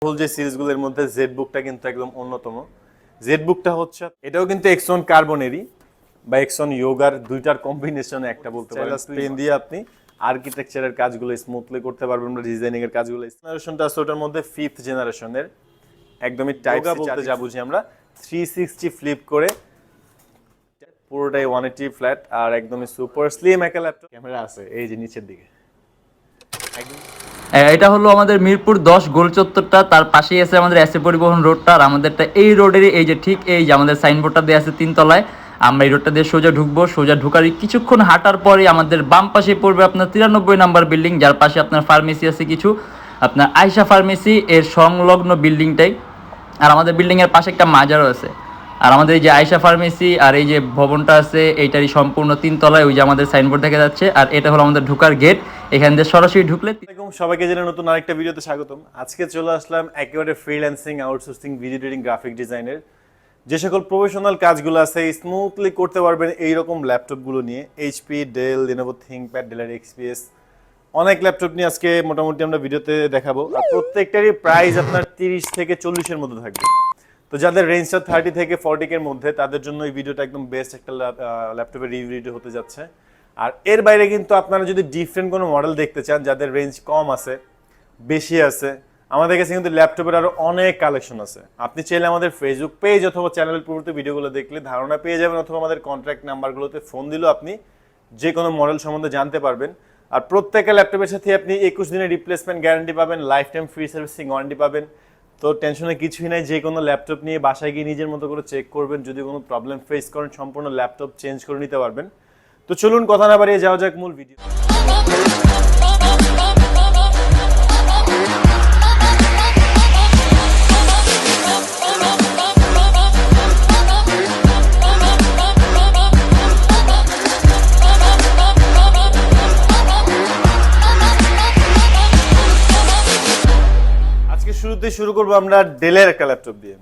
ফুল যে সিরিজগুলোর মধ্যে জেড বুকটা কিন্তু একদম অন্যতম। জেড বুকটা হচ্ছে এটাও কিন্তু এক্সন কার্বনেরই বা এক্সন ইয়োগার দুইটার কম্বিনেশনে একটা বলতে পারেন। পেন দিয়ে আপনি আর্কিটেকচারের কাজগুলো স্মুথলি করতে পারবেন, আমরা ডিজাইনিং এর কাজগুলো। জেনারেশনটা আছে ওটার মধ্যে 5th জেনারেশনের, একদমই টাইপ বলতে যা বুঝি আমরা 360 ফ্লিপ করে পুরোটাই 180 ফ্ল্যাট আর একদমই সুপার স্লিম একটা ল্যাপটপ। ক্যামেরা আছে এই যে নিচের দিকে একদম। এটা হলো আমাদের মিরপুর 10 গোল চত্বরটা, তার পাশেই আছে আমাদের এসএ পরিবহন রোডটা। আর আমাদেরটা এই রোডেরই এই যে ঠিক এই যে আমাদের সাইনবোর্ডটা দেওয়া আছে 3 তলায়। আমরা এই রোডটা দিয়ে সোজা ঢুকবো, সোজা ঢুকারই কিছুক্ষণ হাঁটার পরে আমাদের বাম পাশে পড়বে আপনার 93 নাম্বার বিল্ডিং, যার পাশে আপনার ফার্মেসি আছে কিছু, আপনার আয়শা ফার্মেসি এর সংলগ্ন বিল্ডিংটাই। আর আমাদের বিল্ডিংয়ের পাশে একটা মাজারও আছে। আর আমাদের এই যে আয়শা ফার্মেসি আর এই যে ভবনটা আছে এইটারই সম্পূর্ণ 3 তলায় ওই যে আমাদের সাইনবোর্ড দেখা যাচ্ছে। আর এটা হলো আমাদের ঢোকার গেট, এখান দিয়ে সরাসরি ঢুকলে। সবাইকে জেনে নতুন আরেকটা ভিডিওতে স্বাগতম। আজকে চলে আসলাম একেবারে freelancing, outsourcing, video editing, graphic ডিজাইনের যে সকল প্রফেশনাল কাজগুলো আছে স্মুথলি করতে পারবেন এইরকম ল্যাপটপগুলো নিয়ে। এইচপি, ডেল, লিনোভো থিংকপ্যাড, ডেলের এক্সপিএস, অনেক ল্যাপটপ নিয়ে আজকে মোটামুটি আমরা ভিডিওতে দেখাবো। আর প্রত্যেকটারই প্রাইস আপনার 30 থেকে 40-এর মধ্যে থাকবে। তো যাদের রেঞ্জটা 30 থেকে 40 এর মধ্যে, তাদের জন্য এই ভিডিওটা একদম বেস্ট একটা ল্যাপটপের রিভিউ হতে যাচ্ছে। আর এর বাইরে কিন্তু আপনারা যদি ডিফারেন্ট কোনো মডেল দেখতে চান যাদের রেঞ্জ কম আছে, বেশি আছে, আমাদের কাছে কিন্তু ল্যাপটপের আরো অনেক কালেকশন আছে। আপনি চাইলে আমাদের ফেসবুক পেজ অথবা চ্যানেলের পূর্ববর্তী ভিডিওগুলো দেখলে ধারণা পেয়ে যাবেন, অথবা আমাদের কন্ট্যাক্ট নাম্বারগুলোতে ফোন দিলেও আপনি যে কোনো মডেল সম্বন্ধে জানতে পারবেন। আর প্রত্যেকটা ল্যাপটপের সাথে আপনি 21 দিনের রিপ্লেসমেন্ট গ্যারান্টি পাবেন, life time free servicing warranty পাবেন। তো টেনশনের কিছুই নাই, যে কোনো ল্যাপটপ নিয়ে বাসায় গিয়ে নিজের মতো করে চেক করবেন, যদি কোনো প্রবলেম ফেস করেন সম্পূর্ণ ল্যাপটপ চেঞ্জ করে নিতে পারবেন। তো চলুন কথা না বাড়িয়ে যাওয়া যাক মূল ভিডিও। আজকে শুরুতে শুরু করবো আমরা ডেলের একটা ল্যাপটপ দিয়ে।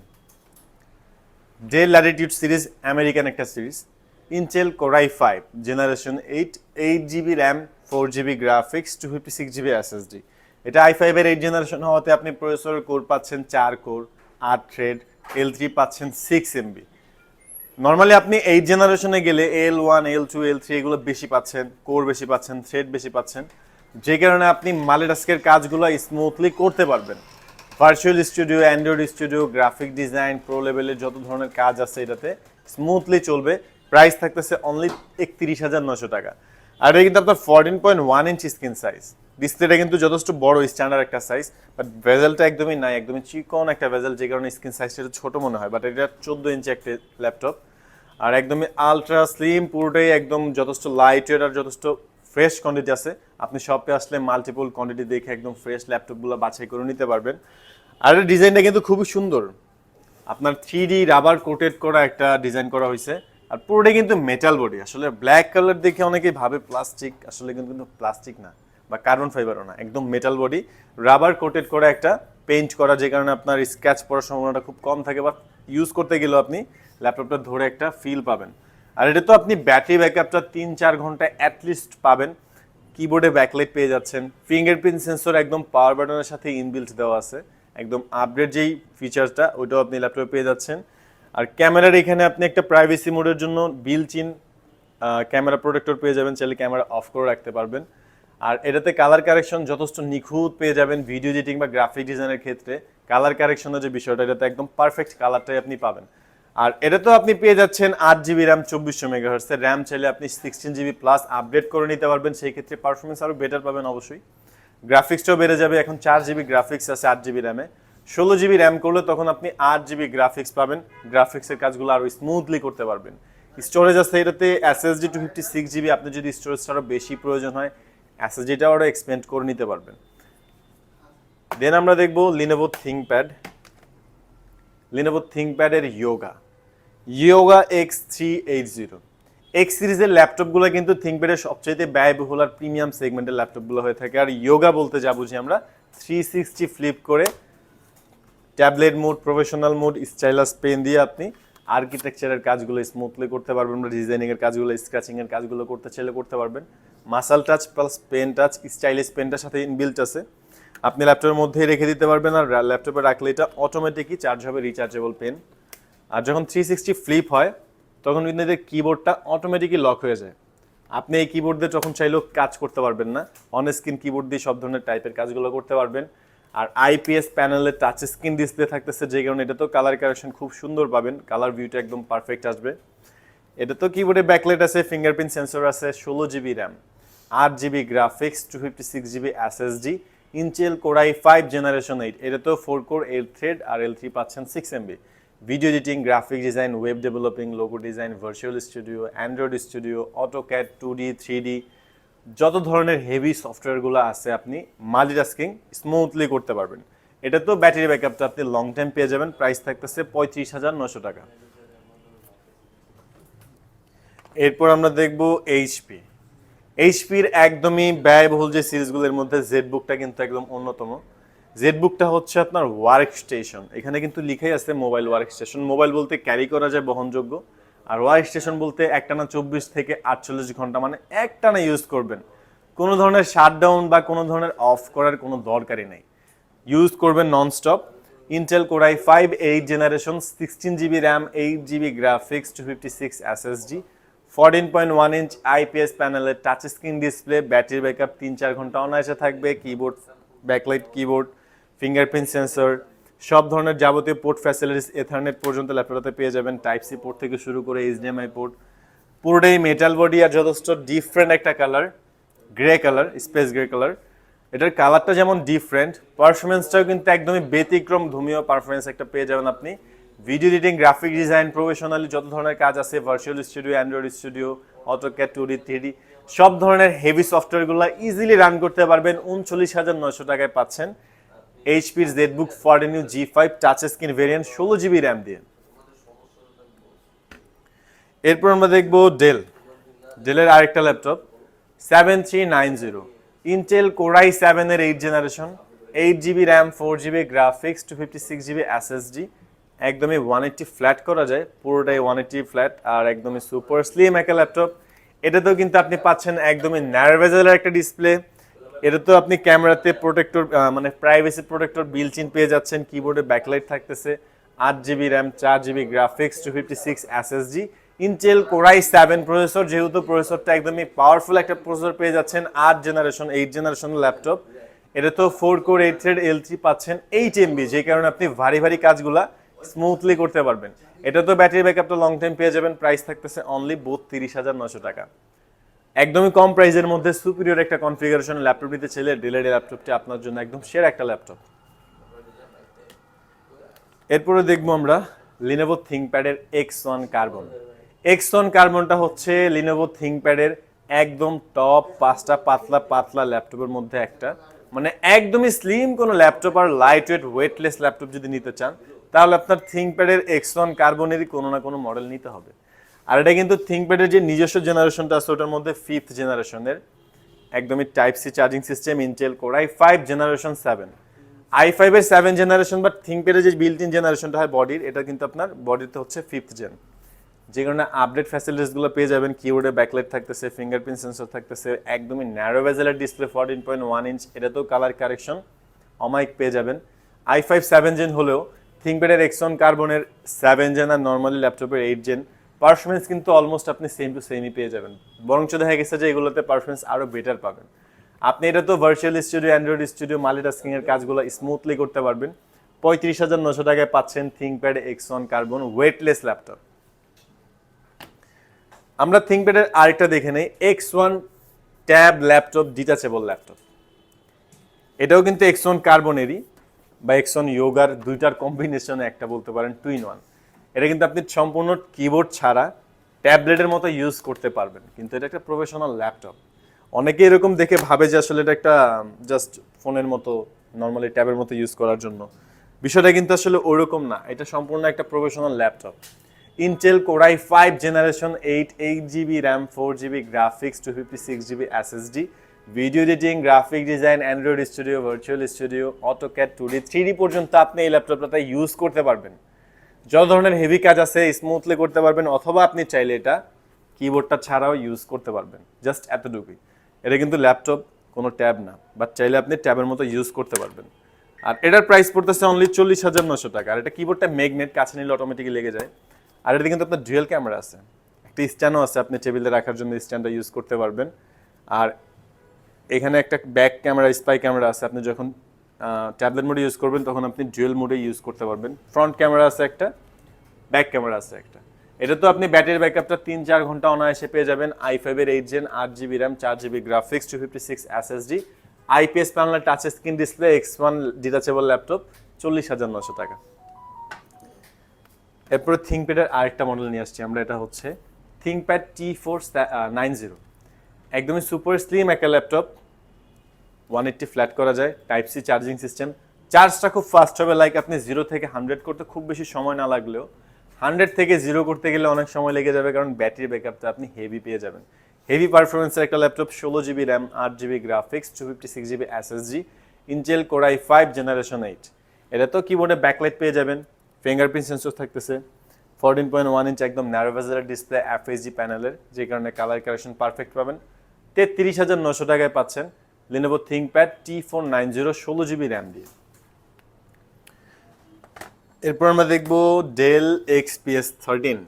ডেল ল্যাটিটিউড সিরিজ, আমেরিকান একটা series, Intel core i5 generation 8 GB RAM, 4 GB graphics, 256 GB SSD. এটা i5 এর 8 জেনারেশন হওয়াতে আপনি প্রসেসর কোর পাচ্ছেন 4 কোর, 8 থ্রেড, L3 পাচ্ছেন 6 MB। নর্মালি আপনি 8 জেনারেশনে গেলে L1, L2, L3 এগুলো বেশি পাচ্ছেন, কোর বেশি পাচ্ছেন, থ্রেড বেশি পাচ্ছেন, যে কারণে আপনি মাল্টিটাস্কের কাজগুলো স্মুথলি করতে পারবেন। Virtual studio, Android studio, graphic design, pro লেভেলের যত ধরনের কাজ আছে এটাতে স্মুথলি চলবে। প্রাইস থাকতেছে অনলি 31,900 টাকা। আর এটা কিন্তু আপনার 14.1 ইঞ্চ স্ক্রিন সাইজ, ডিসপ্লেটা কিন্তু যথেষ্ট বড় স্ট্যান্ডার্ড একটা সাইজ, বাট ভেজেলটা একদমই নাই, একদমই চিকন একটা ভেজেল, যে কারণে স্ক্রিন সাইজটা একটু ছোট মনে হয়। বাট এটা 14 ইঞ্চি একটা ল্যাপটপ আর একদমই আলট্রা স্লিম, পুরোটাই একদম যথেষ্ট লাইট ওয়েট আর যথেষ্ট ফ্রেশ কোয়ান্টিটি আছে। আপনি শপে আসলে মাল্টিপল কোয়ান্টিটি দেখে একদম ফ্রেশ ল্যাপটপগুলো বাছাই করে নিতে পারবেন। আর এর ডিজাইনটা কিন্তু খুবই সুন্দর, আপনার 3D রাবার কোটেড করা একটা ডিজাইন করা হয়েছে। আর পুরোটাই কিন্তু মেটাল বডি। আসলে ব্ল্যাক কালার দেখে অনেকেই ভাবে প্লাস্টিক, আসলে কিন্তু প্লাস্টিক না বা কার্বন ফাইবারও না, একদম মেটাল বডি, রাবার কোটেড করা একটা পেইন্ট করা, যে কারণে আপনার স্ক্র্যাচ পড়ার সম্ভাবনাটা খুব কম থাকে, বা ইউজ করতে গেলেও আপনি ল্যাপটপটা ধরে একটা ফিল পাবেন। আর এটা তো আপনি ব্যাটারি ব্যাকআপটা 3-4 ঘন্টা অ্যাটলিস্ট পাবেন। কিবোর্ডে ব্যাকলাইট পেয়ে যাচ্ছেন, ফিঙ্গারপ্রিন্ট সেন্সর একদম পাওয়ার বাটনের সাথে ইনবিল্ট দেওয়া আছে, একদম আপডেট যেই ফিচারটা ওইটাও আপনি ল্যাপটপে পেয়ে যাচ্ছেন। আর ক্যামেরার এখানে আপনি একটা প্রাইভেসি মোডের জন্য বিল্ট ইন ক্যামেরা প্রোটেক্টর পেয়ে যাবেন, চাইলে ক্যামেরা অফ করে রাখতে পারবেন। আর এটাতে কালার কারেকশন যথেষ্ট নিখুঁত পেয়ে যাবেন। ভিডিও এডিটিং বা গ্রাফিক ডিজাইনের ক্ষেত্রে কালার কারেকশনের যে বিষয়টা, এটাতে একদম পারফেক্ট কালারটাই আপনি পাবেন। আর এটা তো আপনি পেয়ে যাচ্ছেন 8 GB র্যাম, 2400 MHz এর র্যাম, চাইলে আপনি 16 GB প্লাস আপডেট করে নিতে পারবেন, সেই ক্ষেত্রে পারফরমেন্স আরও বেটার পাবেন অবশ্যই। গ্রাফিক্সটাও বেড়ে যাবে, এখন 4 GB গ্রাফিক্স আছে 8 GB র্যামে, 16 GB র্যাম করলে তখন আপনি 8 GB গ্রাফিক্স পাবেন, গ্রাফিক্সের কাজগুলো আরও স্মুথলি করতে পারবেন। স্টোরেজ আছে এটাতে এসএসডি 256 GB, আপনি যদি স্টোরেজটা আরও বেশি প্রয়োজন হয় এসএসডিটাও আরও এক্সপেন্ড করে নিতে পারবেন। দেন আমরা দেখব লিনোভো থিংকপ্যাড। লিনোভো থিংকপ্যাডের ইয়োগা X380 এক্স সিরিজের ল্যাপটপগুলো কিন্তু থিংকপ্যাডের সবচেয়ে ব্যয়বহুল আর প্রিমিয়াম সেগমেন্টের ল্যাপটপগুলো হয়ে থাকে। আর ইয়োগা বলতে যা বুঝি আমরা 360 ফ্লিপ করে tablet mode, professional mode, stylus pen দিয়ে আপনি আর্কিটেকচারের কাজগুলো স্মুথলি করতে পারবেন, ডিজাইনিং এর কাজগুলো, স্ক্র্যাচিং এর কাজগুলো করতে চাইলে করতে পারবেন। মাসাল touch plus pen touch, stylish পেনটার সাথে ইনবিল্ট আছে। আপনি ল্যাপটপের মধ্যেই রেখে দিতে পারবেন, আর ল্যাপটপে রাখলে এটা অটোমেটিকই চার্জ হবে, রিচার্জেবল পেন। আর যখন 360 ফ্লিপ হয় তখন কিন্তু এদের কিবোর্ডটা অটোমেটিকই লক হয়ে যায়। আপনি এই কিবোর্ড দিয়ে যখন চাইলেও কাজ করতে পারবেন না, অন স্ক্রিন কিবোর্ড দিয়ে সব ধরনের টাইপের কাজগুলো করতে পারবেন। আর আইপিএস প্যানেলে টাচ স্ক্রিন ডিসপ্লে থাকতেছে, যে কারণে এটা তো কালার কারেকশন খুব সুন্দর পাবেন, কালার ভিউটা একদম পারফেক্ট আসবে। এটা তো কিবোর্ডে ব্যাকলাইট আছে, ফিঙ্গারপ্রিন্ট সেন্সর আছে, 16 GB RAM, 8 GB graphics, 256 GB SSD, Intel core i5 generation 8। এটা তো 4 কোর 8 থ্রেড, আর L3 পাচ্ছেন 6 MB। Video editing, graphic design, web developing, logo design, virtual studio, Android studio, AutoCAD, 2D 3D, যত ধরনের heavy সফটওয়্যারগুলো আছে আপনি multitasking smoothly করতে পারবেন। এটা তো ব্যাটারি ব্যাকআপটা আপনি লং টাইম পেয়ে যাবেন। প্রাইস থাকতেছে 35,900 টাকা। এরপর আমরা দেখব এইচপির একদমই ব্যয়বহুল যে সিরিজগুলোর মধ্যে জেডবুকটা কিন্তু একদম অন্যতম। জেডবুকটা হচ্ছে আপনার ওয়ার্ক স্টেশন, এখানে কিন্তু লিখাই আছে মোবাইল ওয়ার্ক স্টেশন। মোবাইল বলতে ক্যারি করা যায়, বহনযোগ্য, আর ওয়ার্ক স্টেশন বলতে একটানা 24 থেকে 48 ঘন্টা, মানে একটানা ইউজ করবেন, কোনো ধরনের শাটডাউন বা কোনো ধরনের অফ করার কোনো দরকারই নেই, ইউজ করবেন nonstop. Intel core i5 8 generation, 16 GB RAM, 8 GB graphics, 256 SSD, 14.1 inch IPS প্যানেলের touch screen display, battery backup 3-4 ঘন্টা অনায়াসে থাকবে, keyboard backlight keyboard, fingerprint sensor, সব ধরনের যাবতীয় পোর্ট ফ্যাসিলিটিস এথারনেট পর্যন্ত ল্যাপটপে পেয়ে যাবেন, টাইপ সি পোর্ট থেকে শুরু করে এইচডিএমআই পোর্ট। পুরোটাই মেটাল বডি, আর যথেষ্ট ডিফারেন্ট একটা colour, grey colour, space grey colour. এটার কালারটা যেমন ডিফারেন্ট, পারফরমেন্সটাও কিন্তু একদমই ব্যতিক্রম ধর্মীয় পারফরমেন্স একটা পেয়ে যাবেন আপনি। Video editing, graphic design, professionally যত ধরনের কাজ আছে, virtual studio, Android studio, AutoCAD, 2D 3D, সব ধরনের হেভি সফটওয়্যারগুলো ইজিলি রান করতে পারবেন। 39,900 টাকায় পাচ্ছেন এইচপির ZBook 14U G5 touch screen variant, 16 GB RAM দিয়ে। এরপর আমরা দেখব ডেলের আরেকটা ল্যাপটপ 7390, ইন্টেল কোর i7 এর 8 generation, 8 GB RAM, 4 GB graphics, 256 GB SSD, একদমই 180 ফ্ল্যাট করা যায়, পুরোটাই 180 ফ্ল্যাট, আর একদমই সুপার স্লিম একটা ল্যাপটপ। এটাতেও কিন্তু আপনি পাচ্ছেন একদমই ন্যারো বেজেলের একটা ডিসপ্লে। এটা তো আপনি ক্যামেরাতে প্রোটেক্টর, মানে প্রাইভেসি প্রোটেক্টর বিল্ট ইন পেয়ে যাচ্ছেন, কিবোর্ডে ব্যাকলাইট থাকতেছে, 8 GB RAM, 4 GB graphics, 256 SSD, Intel core i7 processor, যেহেতু প্রসেসরটা একদমই পাওয়ারফুল একটা প্রসেসর পেয়ে যাচ্ছেন, 8 জেনারেশন ল্যাপটপ। এটা তো 4 কোর 8 থ্রেড, L3 পাচ্ছেন 8 MB, যে কারণে আপনি ভারী ভারী কাজগুলা স্মুথলি করতে পারবেন। এটা তো ব্যাটারি ব্যাকআপটা লং টাইম পেয়ে যাবেন। প্রাইস থাকতেছে অনলি 32,900 টাকা। একদমই কম প্রাইসের মধ্যে সুপিরিয়র একটা কনফিগারেশন ল্যাপটপ নিতে চাইলে ডেলের ল্যাপটপটি আপনার জন্য একদম সেরা একটা ল্যাপটপ। এরপরে দেখবো আমরা লিনোভো থিংকপ্যাডের X1 কার্বন। X1 কার্বনটা হচ্ছে লিনোভো থিংকপ্যাডের একদম টপ 5টা পাতলা পাতলা ল্যাপটপের মধ্যে একটা, মানে একদমই স্লিম কোনো ল্যাপটপ আর লাইট ওয়েট ওয়েটলেস ল্যাপটপ যদি নিতে চান, তাহলে আপনার থিংকপ্যাডের X1 কার্বনেরই কোনো না কোনো মডেল নিতে হবে। আর এটা কিন্তু থিংকপ্যাডের যে নিজস্ব জেনারেশনটা আছে ওটার মধ্যে 5th জেনারেশনের, একদমই type C charging system, Intel core i5 generation 7, i5 এর 7 জেনারেশন, বাট থিংকপ্যাডের যে বিল্ট ইন জেনারেশনটা হয় বডির, এটা কিন্তু আপনার বডিতে হচ্ছে 5th জেন, যে কারণে আপডেট ফ্যাসিলিটিসগুলো পেয়ে যাবেন। কিবোর্ডে ব্যাকলাইট থাকতেছে, ফিঙ্গারপ্রিন্ট সেন্সর থাকতেছে, একদমই ন্যারো বেজেলের ডিসপ্লে, 14.1 ইঞ্চ, এটাতেও কালার কারেকশন অমাইক পেয়ে যাবেন। i5 7 জেন হলেও থিংকপ্যাডের X1 কার্বনের 7 জেন আর নর্মালি ল্যাপটপের 8 জেন পারফরমেন্স কিন্তু অলমোস্ট আপনি সেম টু সেমই পেয়ে যাবেন, বরঞ্চ দেখা গেছে যে এগুলোতে পারফরমেন্স আরও বেটার পাবেন। আপনি এটা তো virtual studio, Android studio, multitasking এর কাজগুলো স্মুথলি করতে পারবেন। 35,900 টাকায় পাচ্ছেন ThinkPad X1 carbon weightless laptop. আমরা থিংকপ্যাডের আরেকটা দেখে নেই, X1 tab laptop, detachable laptop. এটাও কিন্তু X1 কার্বনেরই বা X1 ইয়োগার দুইটার কম্বিনেশনে একটা বলতে পারেন, 2-in-1। এটা কিন্তু আপনি সম্পূর্ণ কিবোর্ড ছাড়া ট্যাবলেটের মতো ইউজ করতে পারবেন, কিন্তু এটা একটা প্রফেশনাল ল্যাপটপ। অনেকে এরকম দেখে ভাবে যে আসলে এটা একটা জাস্ট ফোনের মতো, নর্মালি ট্যাবের মতো ইউজ করার জন্য। বিষয়টা কিন্তু আসলে ওরকম না, এটা সম্পূর্ণ একটা professional laptop. Intel core i5 generation 8, 8 GB RAM, 4 GB graphics, 256 GB SSD, video editing, graphic design, Android studio, virtual studio, AutoCAD, 2D 3D পর্যন্ত আপনি এই ল্যাপটপটাতে ইউজ করতে পারবেন। যত ধরনের হেভি কাজ আছে স্মুথলি করতে পারবেন, অথবা আপনি চাইলে এটা কিবোর্ডটা ছাড়াও ইউজ করতে পারবেন, জাস্ট এতটুকুই। এটা কিন্তু ল্যাপটপ কোনো ট্যাব না, বাট চাইলে আপনি ট্যাবের মতো ইউজ করতে পারবেন। আর এটার প্রাইস পড়তেছে অনলি 40,900 টাকা। আর এটা কিবোর্ডটা ম্যাগনেট, কাছে নিলে অটোমেটিকলি লেগে যায়। আর এটাতে কিন্তু আপনার ডুয়েল ক্যামেরা আছে, একটা স্ট্যান্ডও আছে, আপনি টেবিলে রাখার জন্য স্ট্যান্ডটা ইউজ করতে পারবেন। আর এখানে একটা ব্যাক ক্যামেরা, স্পাই ক্যামেরা আছে, আপনি যখন ট্যাবলেট মোডে ইউজ করবেন তখন আপনি ডুয়েল মোডে ইউজ করতে পারবেন। ফ্রন্ট ক্যামেরা আছে একটা, ব্যাক ক্যামেরা আছে একটা। এটা তো আপনি ব্যাটারি ব্যাকআপটা 3-4 ঘন্টা অনায়াসে পেয়ে যাবেন। i5 এর 8 gen, 8GB RAM, 4GB graphics, 256 SSD, IPS panel, touch screen display, X1 detachable laptop, 40,900 টাকা। এরপরে থিংকপ্যাডের আরেকটা মডেল নিয়ে আসছি আমরা, এটা হচ্ছে থিংকপ্যাড T490। একদমই সুপার স্লিম একটা ল্যাপটপ, 180 ফ্ল্যাট করা যায়, টাইপ সি চার্জিং সিস্টেম। চার্জটা খুব ফাস্ট হবে, লাইক আপনি 0 থেকে 100 করতে খুব বেশি সময় না লাগলেও 100 থেকে 0 করতে গেলে অনেক সময় লেগে যাবে, কারণ ব্যাটারি ব্যাকআপটা আপনি হেভি পেয়ে যাবেন। হেভি পারফরমেন্সের একটা laptop, 16GB RAM, 8GB graphics, 256GB SSD, Intel core i5 generation 8। এটা তো কিবোর্ডে ব্যাকলাইট পেয়ে যাবেন, ফিঙ্গারপ্রিন্ট সেন্সর থাকতেছে, 14.1 ইঞ্চ একদম ন্যারো বেজেলের ডিসপ্লে, FHD প্যানেলের, যে কারণে কালার কারেকশন পারফেক্ট পাবেন। 33,900 টাকায় পাচ্ছেন Lenovo ThinkPad T490 16GB RAM দিয়ে। এরপর আমরা দেখব ডেল XPS 13।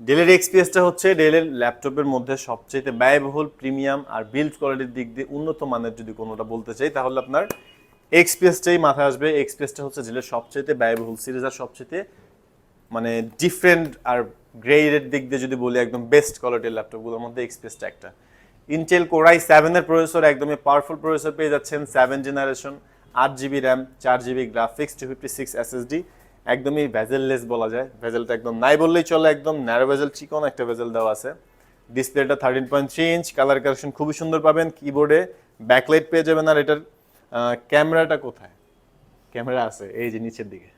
ডেলের XPSটা হচ্ছে ডেলের ল্যাপটপের মধ্যে সবচেয়ে ব্যয়বহুল, প্রিমিয়াম আর বিল্ড কোয়ালিটির দিক দিয়ে উন্নত মানের যদি কোনোটা বলতে চাই তাহলে আপনার XPSটাই মাথায় আসবে। XPSটা হচ্ছে ডেলের সবচেয়ে ব্যয়বহুল সিরিজ আর সবচেয়ে মানে ডিফারেন্ট আর গ্রেডের দিক দিয়ে যদি বলি একদম বেস্ট কোয়ালিটির ল্যাপটপগুলোর মধ্যে XPSটা একটা। ইন্টেল কোর i7 এর প্রসেসর, একদমই পাওয়ারফুল প্রসেসর পেয়ে যাচ্ছেন, 7 generation, 8GB RAM, 4GB graphics, 256 SSD, একদমই ভেজেললেস বলা যায়, ভেজেলটা একদম নাই বললেই চলে, একদম ন্যারো ভেজেল, চিকন একটা ভেজেল দেওয়া আছে। ডিসপ্লেটা 13.3 ইঞ্চ, কালার কারেকশন খুবই সুন্দর পাবেন, কিবোর্ডে ব্যাকলাইট পেয়ে যাবেন। আর এটার ক্যামেরাটা কোথায়? ক্যামেরা আছে এই যে নিচের দিকে,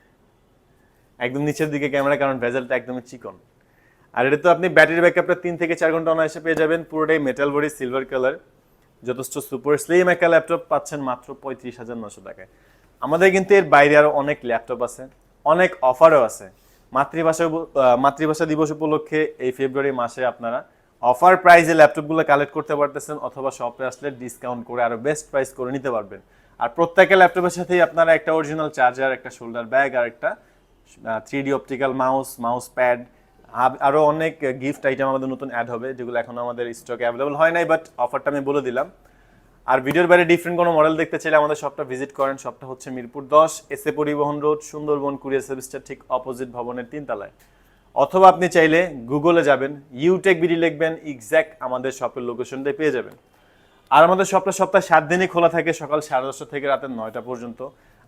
একদম নিচের দিকে ক্যামেরা, কারণ ভেজেলটা একদমই চিকন। আর এটা তো আপনি ব্যাটারি ব্যাকআপটা 3 থেকে 4 ঘন্টা অনায়াসে পেয়ে যাবেন, পুরোটাই মেটাল বডি, সিলভার কালার, যথেষ্ট সুপার স্লিম একটা ল্যাপটপ পাচ্ছেন মাত্র 35,900 টাকায়। আমাদের কিন্তু এর বাইরে আরো অনেক ল্যাপটপ আছে, অনেক অফারও আছে। মাতৃভাষা দিবস উপলক্ষে এই ফেব্রুয়ারি মাসে আপনারা অফার প্রাইসে ল্যাপটপগুলো কালেক্ট করতে পারতেছেন, অথবা শপে আসলে ডিসকাউন্ট করে আরো বেস্ট প্রাইস করে নিতে পারবেন। আর প্রত্যেকটা ল্যাপটপের সাথেই আপনারা একটা অরিজিনাল চার্জার, একটা শোল্ডার ব্যাগ আর একটা 3D অপটিক্যাল মাউস প্যাড, আরো অনেক গিফট আইটেম আমাদের নতুন অ্যাড হবে, যেগুলো এখন আমাদের স্টকে অ্যাভেলেবল হয় নাই, বাট অফারটা আমি বলে দিলাম। আর ভিডিওর বাইরে ডিফারেন্ট কোনো মডেল দেখতে চাইলে আমাদের শপটা ভিজিট করেন। শপটা হচ্ছে মিরপুর 10, এসএ পরিবহন রোড, সুন্দরবন কুরিয়ার সার্ভিসটার ঠিক অপোজিট ভবনের 3 তলায়। অথবা আপনি চাইলে গুগলে যাবেন, Youtechbd লিখবেন, এক্স্যাক্ট আমাদের শপের লোকেশনটাই পেয়ে যাবেন। আর আমাদের শপটা সপ্তাহে 7 দিনই খোলা থাকে, সকাল 10:30 থেকে রাতের 9টা পর্যন্ত।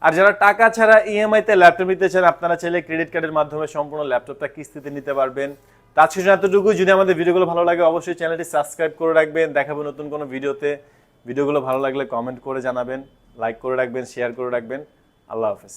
আর যারা টাকা ছাড়া ইএমআইতে ল্যাপটপ নিতে চান, আপনারা চাইলে ক্রেডিট কার্ডের মাধ্যমে সম্পূর্ণ ল্যাপটপটা কিস্তিতে নিতে পারবেন। তার শেষে এতটুকু, যদি আমাদের ভিডিওগুলো ভালো লাগে অবশ্যই চ্যানেলটি সাবস্ক্রাইব করে রাখবেন। দেখাবো নতুন কোনো ভিডিওতে। ভিডিওগুলো ভালো লাগলে কমেন্ট করে জানাবেন, লাইক করে রাখবেন, শেয়ার করে রাখবেন। আল্লাহ হাফেজ।